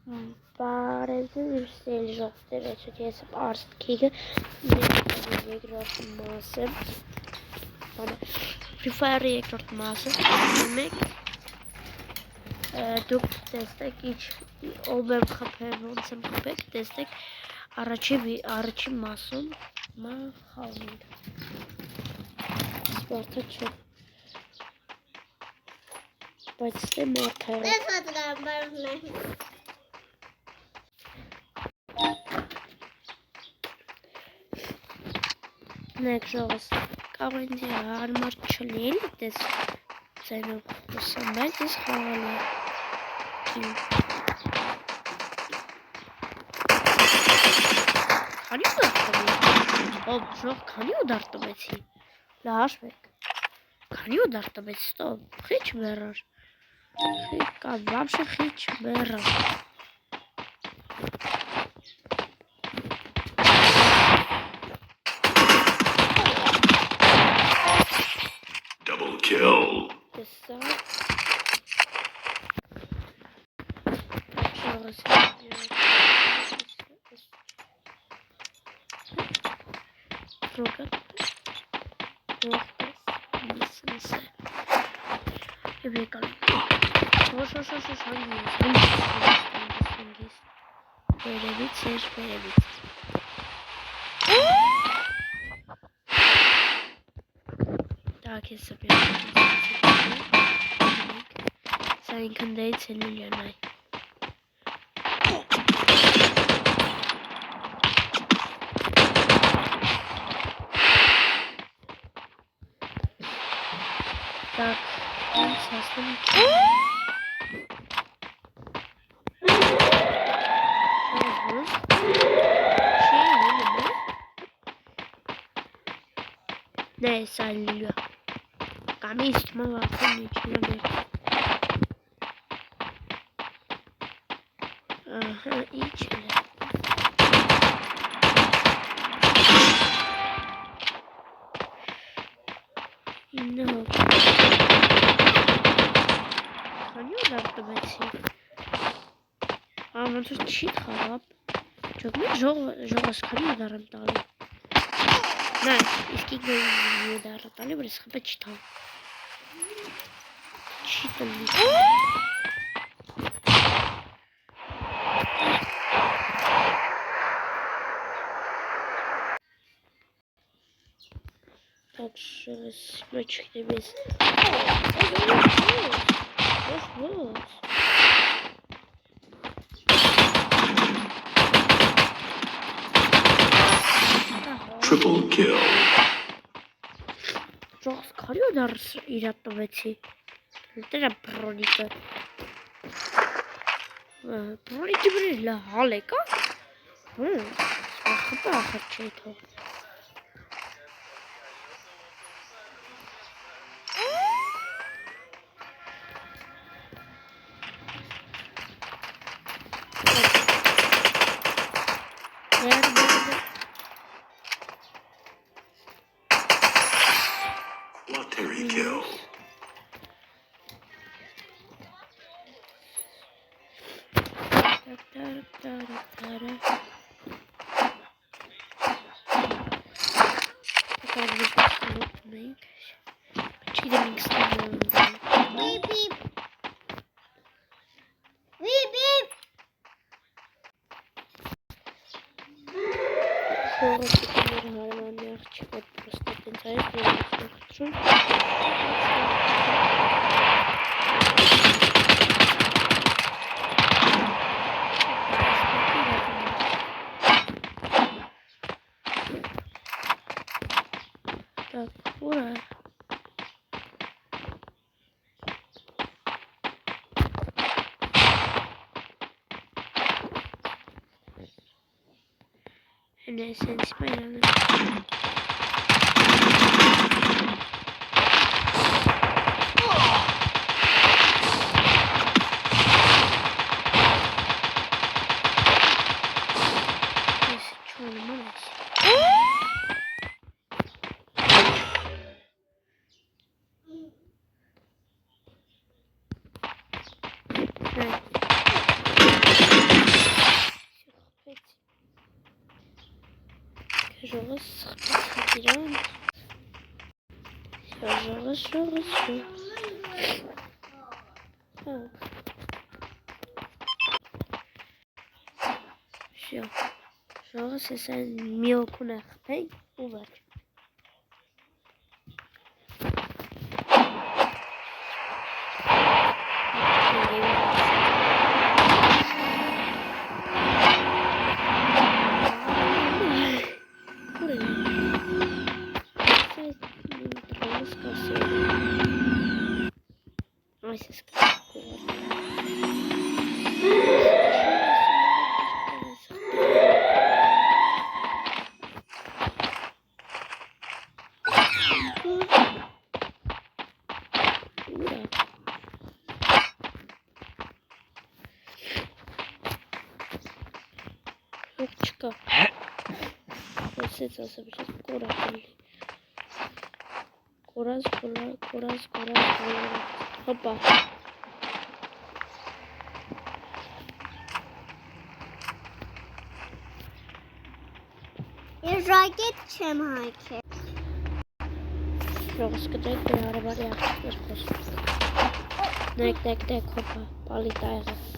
Բարևձեզ սելժողներ էջոտ ես արստքիգը երկրորդ մասը Free Fire երկրորդ մասը մեկ դուք տեսեք ով եմ խփել ոնց եմ խփել տեսեք առաջին մասում մա խաղում սպորտը չէ բայց դե մարդը Next ժողս կարող ինձ հարմար չլիել դες ձենով խոսեմ, բայց ես խաղալ եմ Քանի ուդար տվեցի? Ով ժող քանի ուդար տվեցի? Լաշվեք Քանի ուդար տվեցի? Ստոպ, խիչ մերար Կամ վամշը խիչ մերար Kill. Yes, sir. Так, я собираю. Санькин дается лилианой. Так, он сосным. Да, салю. Каместь мало, ничего. Ага, и чили. No. Kan je daar te met zien? Ah, want het cheat gaat op. Çok mu zoals kan je daar aan talen? Nee, is kijk naar je daar aan talen, maar is het cheat. Cheat niet. Так, смачки без. Triple kill. Çok sıkılıyorlar iratlaması. Neden Pronika? Pronika bir halika. Bakıp şey to. Lottery kill. Так, ура! Neyse, İsmail'e. Ժողը սխպեցիք իրան։ Ժողը։ Ժողը սեսան մի օքուն է խպենք ու վերջ։ Չկա։ Ոսեց ասա բիչես կորակ էլի։ Կորած։ Հոպա։ Ես ռակետ չեմ հայքել։ Ժողս կտրեք դե հարավարի աղջիկներ խոսում։ Նայք, հոպա, պալի տայղը։